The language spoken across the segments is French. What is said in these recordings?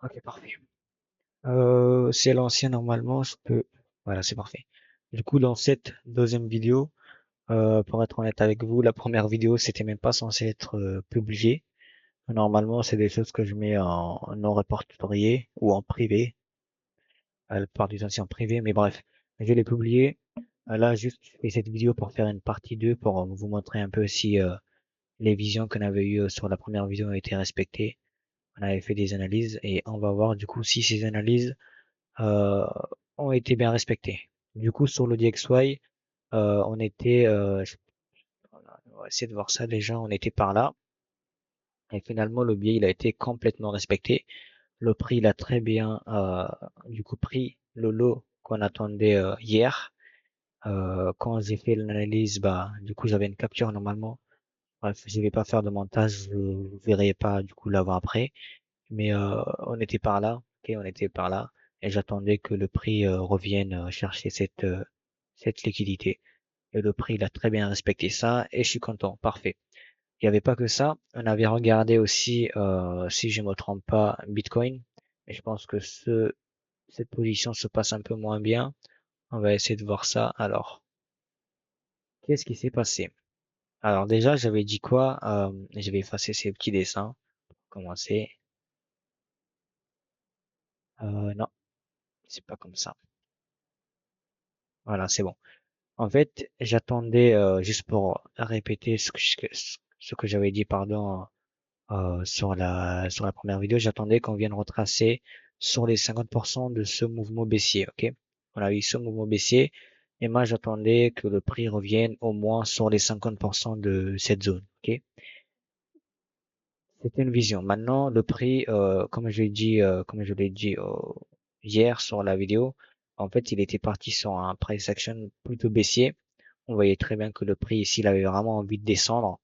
Ok, parfait. C'est l'ancien normalement, je peux. Voilà, c'est parfait. Du coup, dans cette deuxième vidéo, pour être honnête avec vous, la première vidéo, c'était même pas censé être publié. Normalement, c'est des choses que je mets en non répertorié ou en privé. La plupart du temps, c'est en privé, mais bref, je l'ai publié. Là, juste, je fais cette vidéo pour faire une partie 2 pour vous montrer un peu si les visions qu'on avait eues sur la première vidéo ont été respectées. On avait fait des analyses et on va voir du coup si ces analyses euh, ont été bien respectées. Du coup, sur le DXY, on était, on va essayer de voir ça déjà, on était par là. Et finalement, le biais, il a été complètement respecté. Le prix, il a très bien, du coup, pris le lot qu'on attendait hier. Quand j'ai fait l'analyse, bah, du coup, j'avais une capture normalement. Bref, je vais pas faire de montage, je verrai pas du coup l'avoir après. Mais on était par là, ok, on était par là, et j'attendais que le prix revienne chercher cette liquidité. Et le prix, il a très bien respecté ça, et je suis content, parfait. Il n'y avait pas que ça, on avait regardé aussi, si je me trompe pas, Bitcoin. Et je pense que cette position se passe un peu moins bien. On va essayer de voir ça. Alors, qu'est-ce qui s'est passé? Alors déjà, j'avais dit quoi? Je vais effacer ces petits dessins. Commencer. Non, c'est pas comme ça. Voilà, c'est bon. En fait, j'attendais, juste pour répéter ce que j'avais dit, pardon, sur la première vidéo, j'attendais qu'on vienne retracer sur les 50% de ce mouvement baissier, ok? On a eu ce mouvement baissier, et moi j'attendais que le prix revienne au moins sur les 50% de cette zone, ok? C'était une vision. Maintenant, le prix, comme je l'ai dit hier sur la vidéo, en fait, il était parti sur un price action plutôt baissier. On voyait très bien que le prix ici, il avait vraiment envie de descendre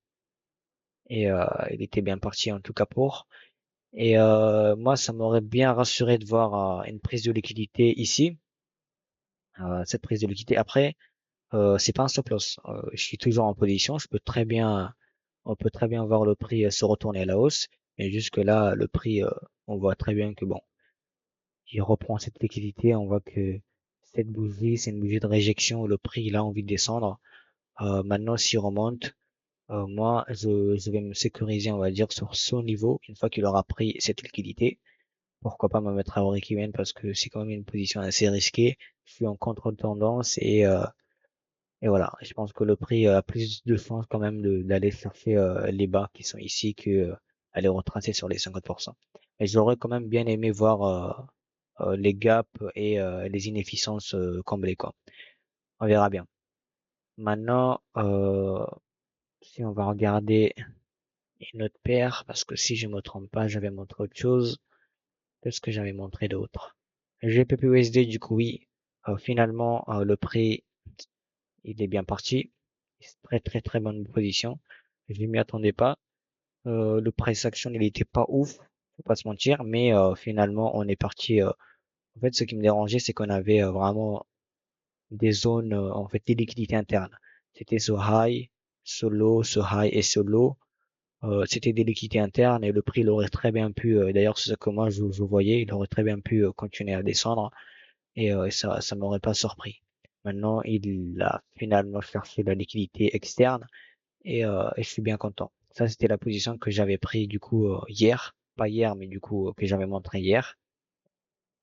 et il était bien parti en tout cas pour. Et moi, ça m'aurait bien rassuré de voir une prise de liquidité ici. Cette prise de liquidité. Après, c'est pas un stop loss. Je suis toujours en position. On peut très bien voir le prix se retourner à la hausse. Mais jusque là, le prix, on voit très bien que bon, il reprend cette liquidité. On voit que cette bougie, c'est une bougie de réjection. Le prix, il a envie de descendre. Maintenant, s'il remonte, moi, je vais me sécuriser, on va dire, sur son niveau. Une fois qu'il aura pris cette liquidité, pourquoi pas me mettre à break-even parce que c'est quand même une position assez risquée. Je suis en contre-tendance et voilà. Je pense que le prix a plus de chance quand même d'aller chercher les bas qui sont ici que aller retracer sur les 50%. Mais j'aurais quand même bien aimé voir les gaps et les inefficiences comblées quoi. On verra bien. Maintenant, si on va regarder une autre paire, parce que si je me trompe pas, j'avais montré autre chose. Qu'est-ce que j'avais montré d'autre? GPPUSD, du coup, oui. Finalement, le prix, il est bien parti. C'est très, très, très bonne position. Je ne m'y attendais pas. Le price action, il était pas ouf, faut pas se mentir, mais finalement, on est parti. En fait, ce qui me dérangeait, c'est qu'on avait vraiment des zones, en fait, des liquidités internes. C'était ce high, ce low, ce high et ce low. C'était des liquidités internes et le prix, il aurait très bien pu, d'ailleurs, c'est ce que moi je voyais, il aurait très bien pu continuer à descendre et ça m'aurait pas surpris. Maintenant, il a finalement cherché la liquidité externe et je suis bien content. Ça, c'était la position que j'avais pris du coup hier, pas hier, mais du coup que j'avais montré hier.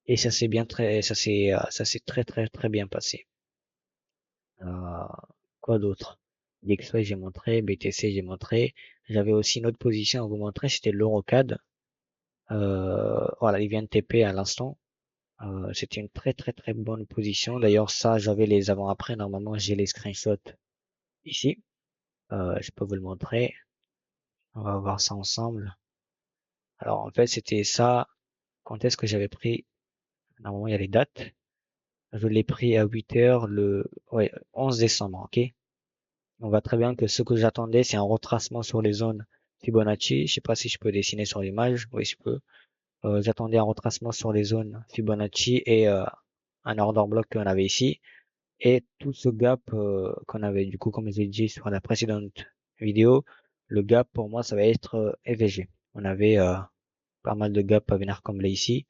Et ça s'est très très très bien passé. Euh, quoi d'autre? DXY j'ai montré, BTC j'ai montré. J'avais aussi une autre position à vous montrer, c'était l'Eurocad. Voilà, il vient de TP à l'instant. C'était une très très très bonne position. D'ailleurs, ça, j'avais les avant-après. Normalement, j'ai les screenshots ici. Je peux vous le montrer. On va voir ça ensemble. Alors, en fait, c'était ça. Quand est-ce que j'avais pris? Normalement, il y a les dates. Je l'ai pris à 8 heures ouais, 11 décembre, ok? On voit très bien que ce que j'attendais, c'est un retracement sur les zones Fibonacci. Je sais pas si je peux dessiner sur l'image. Oui, je peux. J'attendais un retracement sur les zones Fibonacci et un order block qu'on avait ici. Et tout ce gap qu'on avait, du coup, comme je l'ai dit sur la précédente vidéo, le gap pour moi, ça va être EVG. On avait pas mal de gaps à venir combler ici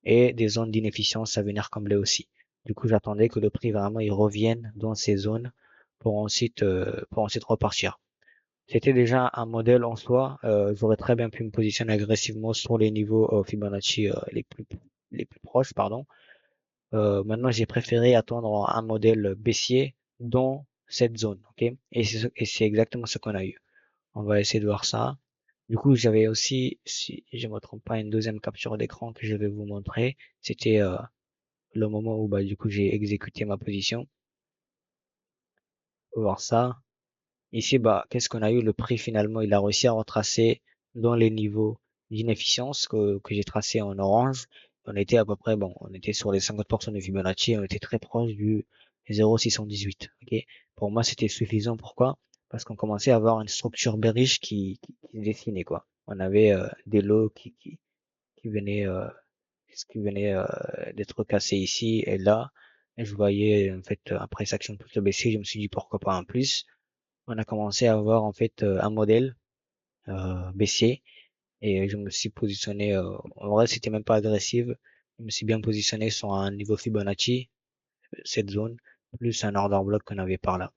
et des zones d'inefficience à venir combler aussi. Du coup, j'attendais que le prix vraiment il revienne dans ces zones pour ensuite repartir. C'était déjà un modèle en soi. J'aurais très bien pu me positionner agressivement sur les niveaux Fibonacci les plus proches, pardon. Maintenant, j'ai préféré attendre un modèle baissier dans cette zone, ok? Et c'est exactement ce qu'on a eu. On va essayer de voir ça. Du coup, j'avais aussi, si je me trompe pas, une deuxième capture d'écran que je vais vous montrer. C'était le moment où bah du coup j'ai exécuté ma position. On va voir ça. Ici, bah, qu'est-ce qu'on a eu? Le prix finalement, il a réussi à retracer dans les niveaux d'inefficience que j'ai tracé en orange. On était à peu près, bon, on était sur les 50% de Fibonacci, on était très proche du 0,618. Ok. Pour moi, c'était suffisant. Pourquoi? Parce qu'on commençait à avoir une structure bearish qui se dessinait, quoi. On avait des lots qui venaient d'être cassés ici et là. Et je voyais en fait après cette action plutôt baisser, je me suis dit pourquoi pas un plus. On a commencé à avoir en fait un modèle baissier et je me suis positionné en vrai c'était même pas agressif, je me suis bien positionné sur un niveau Fibonacci, cette zone, plus un order block qu'on avait par là.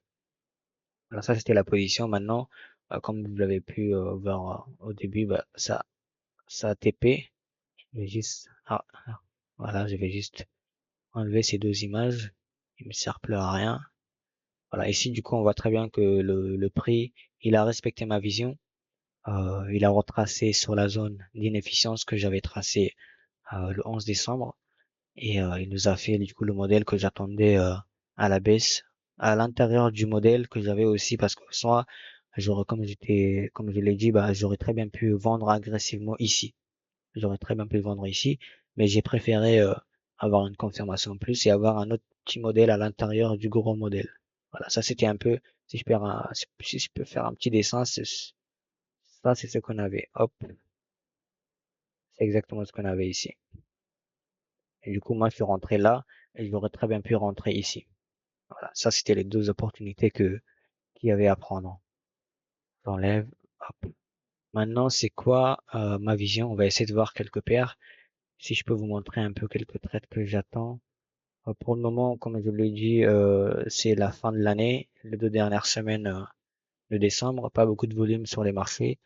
Alors ça c'était la position. Maintenant comme vous l'avez pu voir au début, bah, ça a TP. Je vais juste voilà, je vais juste enlever ces deux images, il me sert plus à rien. Voilà, ici du coup on voit très bien que le prix il a respecté ma vision. Il a retracé sur la zone d'inefficience que j'avais tracé le 11 décembre et il nous a fait du coup le modèle que j'attendais à la baisse à l'intérieur du modèle que j'avais aussi parce que soit j'aurais comme je l'ai dit bah j'aurais très bien pu vendre agressivement ici. J'aurais très bien pu le vendre ici, mais j'ai préféré avoir une confirmation en plus et avoir un autre petit modèle à l'intérieur du gros modèle. Voilà, ça c'était un peu si je peux faire un petit dessin, ça c'est ce qu'on avait. Hop, c'est exactement ce qu'on avait ici. Et du coup, moi, je suis rentré là et j'aurais très bien pu rentrer ici. Voilà, ça, c'était les deux opportunités qu'il y avait à prendre. J'enlève. Hop. Maintenant, c'est quoi ma vision? On va essayer de voir quelques paires. Si je peux vous montrer un peu quelques trades que j'attends. Pour le moment, comme je l'ai dit, c'est la fin de l'année, les deux dernières semaines de décembre. Pas beaucoup de volume sur les marchés.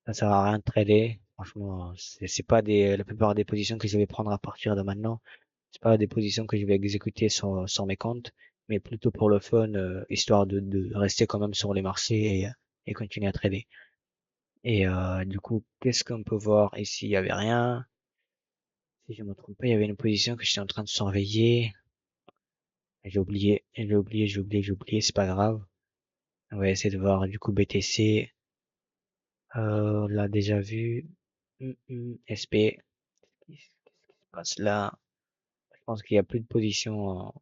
Ça sert à rien de trader. Franchement, c'est pas la plupart des positions que je vais prendre à partir de maintenant. C'est pas des positions que je vais exécuter sur mes comptes, mais plutôt pour le fun, histoire de rester quand même sur les marchés et continuer à trader. Et du coup, qu'est-ce qu'on peut voir ici? Il y avait rien. Si je me trompe pas, il y avait une position que j'étais en train de surveiller. J'ai oublié, c'est pas grave. On va essayer de voir du coup BTC. On l'a déjà vu. SP. Qu'est-ce qui se passe là? Je pense qu'il y a plus de position. En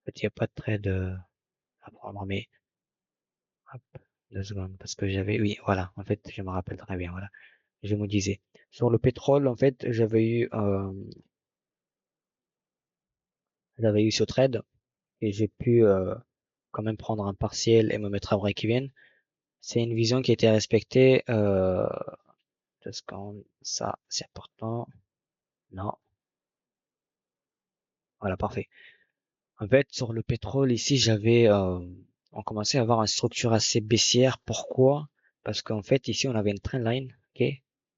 fait, il n'y a pas de trade à prendre, mais hop, 2 secondes, parce que oui, voilà, en fait, je me rappelle très bien, voilà. Je me disais, sur le pétrole, en fait, j'avais eu ce trade et j'ai pu quand même prendre un partiel et me mettre à break-even. C'est une vision qui a été respectée. 2 secondes, ça, c'est important. Non, voilà, parfait. En fait, sur le pétrole, ici, on commençait à avoir une structure assez baissière. Pourquoi? Parce qu'en fait, ici, on avait une trendline, ok?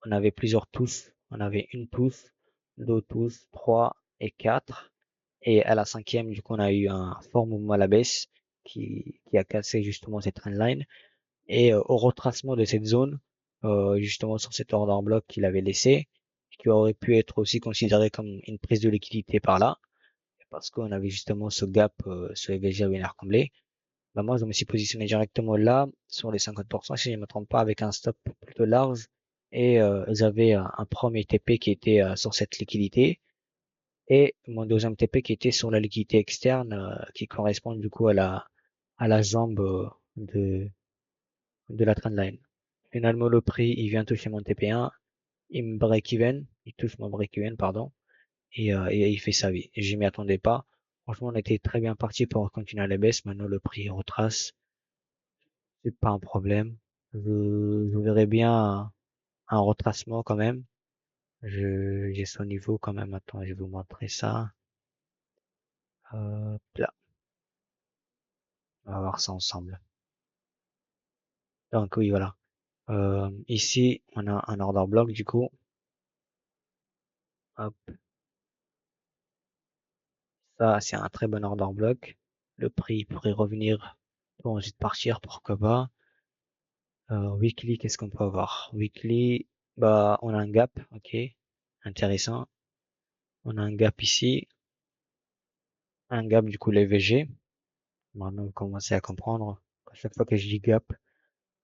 On avait plusieurs touches. On avait une touche, deux touches, trois et quatre. Et à la cinquième, du coup, on a eu un fort mouvement à la baisse qui a cassé justement cette trendline. Et au retracement de cette zone, justement sur cet order block qu'il avait laissé, qui aurait pu être aussi considéré comme une prise de liquidité par là, parce qu'on avait justement ce gap sur les VG à venir combler. Bah moi, je me suis positionné directement là, sur les 50%, si je ne me trompe pas, avec un stop plutôt large. Et j'avais un premier TP qui était sur cette liquidité et mon deuxième TP qui était sur la liquidité externe qui correspond du coup à la jambe de la trendline. Finalement, le prix, il vient toucher mon TP1, il me break even, il touche mon break even, pardon, et il fait sa vie. Et je m'y attendais pas. Franchement, on était très bien parti pour continuer à la baisse. Maintenant, le prix retrace. C'est pas un problème. Je verrai bien un retracement quand même. J'ai son niveau quand même. Attends, je vais vous montrer ça. Là, on va voir ça ensemble. Donc oui, voilà. Ici, on a un order block du coup. Hop, ça c'est un très bon order block. Le prix pourrait revenir pour ensuite partir, pourquoi pas. Weekly, qu'est-ce qu'on peut avoir? Weekly, bah on a un gap, ok, intéressant. On a un gap ici, un gap du coup les VG. Maintenant vous commencez à comprendre. À chaque fois que je dis gap,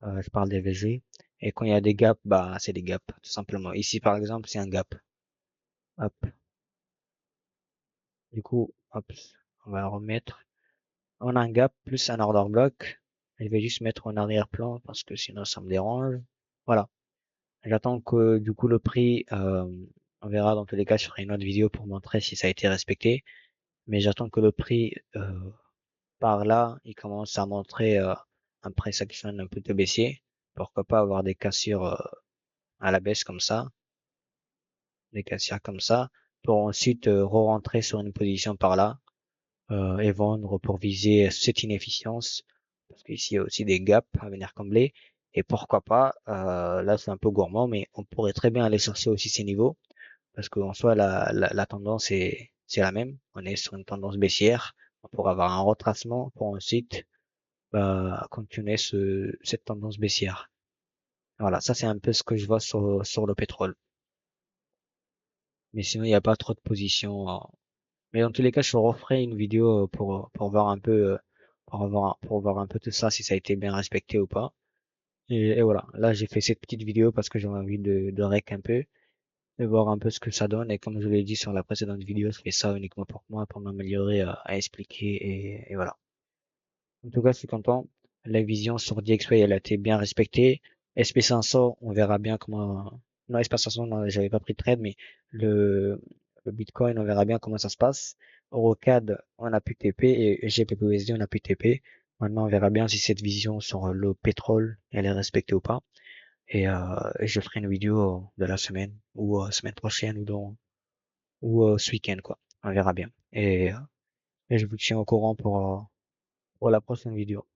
je parle des VG. Et quand il y a des gaps, bah c'est des gaps, tout simplement. Ici par exemple, c'est un gap. Hop. Du coup, hop, on va remettre. On a un gap plus un order block. Je vais juste mettre en arrière-plan parce que sinon ça me dérange. Voilà. J'attends que du coup le prix, on verra dans tous les cas, je ferai une autre vidéo pour montrer si ça a été respecté. Mais j'attends que le prix par là, il commence à montrer un price action un peu de baissier. Pourquoi pas avoir des cassures à la baisse comme ça, des cassures comme ça, pour ensuite re-rentrer sur une position par là et vendre pour viser cette inefficience. Parce qu'ici il y a aussi des gaps à venir combler. Et pourquoi pas, là c'est un peu gourmand, mais on pourrait très bien aller chercher aussi ces niveaux. Parce qu'en soi, la tendance c'est la même. On est sur une tendance baissière. On pourrait avoir un retracement pour ensuite continuer cette tendance baissière. Voilà, ça c'est un peu ce que je vois sur le pétrole. Mais sinon, il n'y a pas trop de positions. Mais dans tous les cas, je referai une vidéo pour voir un peu, pour voir un peu tout ça, si ça a été bien respecté ou pas. Et voilà, là j'ai fait cette petite vidéo parce que j'avais envie de rec un peu, de voir un peu ce que ça donne. Et comme je l'ai dit sur la précédente vidéo, je fais ça uniquement pour moi, pour m'améliorer, à expliquer et voilà. En tout cas, je suis content. La vision sur DXY, elle a été bien respectée. SP500, on verra bien comment. Non, SP500, non, j'avais pas pris de trade, mais le, le Bitcoin, on verra bien comment ça se passe. Eurocad, on a pu TP et GBPUSD, on a pu TP. Maintenant, on verra bien si cette vision sur le pétrole, elle est respectée ou pas. Et je ferai une vidéo de la semaine ou semaine prochaine ou ce week-end, quoi. On verra bien. Et je vous tiens au courant pour la prochaine vidéo.